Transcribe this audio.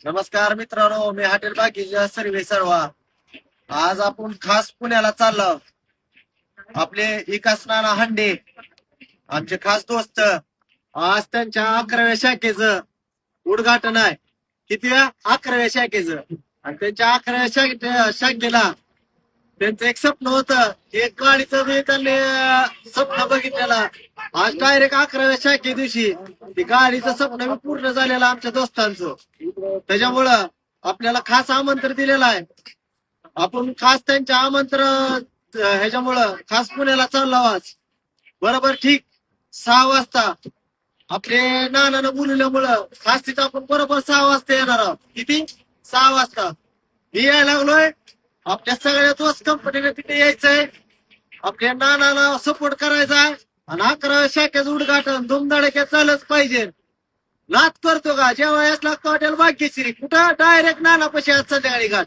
नमस्कार मित्रांनो, मी हॉटेल बाकीच्या सर्वे सर्वा. आज आपण खास पुण्याला चाललो. आपले विकास नाना हंडे आमचे खास दोस्त. आज त्यांच्या 11व्या शाखेचं उद्घाटन आहे. किती 11व्या शाखेचं. आणि त्यांच्या 11व्या शाखेला त्यांचं एक स्वप्न होतं. एक गाडीचं बी त्यांनी स्वप्न बघितलेलं. आज डायरेक्ट 11व्या शाखे दिवशी ती गाडीचं स्वप्न बी पूर्ण झालेलं आमच्या दोस्तांचं. त्याच्यामुळं आपल्याला खास आमंत्रण दिलेलं आहे. आपण खास त्यांच्या आमंत्रण ह्याच्यामुळं खास पुण्याला चाललो आज. बरोबर ठीक 6 वाजता आपले नानानं बोलवल्यामुळं खास तिथं आपण बरोबर 6 वाजता येणार आहोत. किती 6 वाजता मी यायला लागलोय. आपल्या सगळ्या दोस्त कंपनीने तिथे यायचंय. आपल्या नानाला सपोर्ट करायचा आहे. आणि 11व्या शाखेचं उद्घाटन धुमधडक्यात झालंच पाहिजे. नाद करतो का जेव्हा याच लागतो हॉटेल भाग्यश्री कुठं डायरेक्ट नानापाशी आज संध्याकाळी घाट.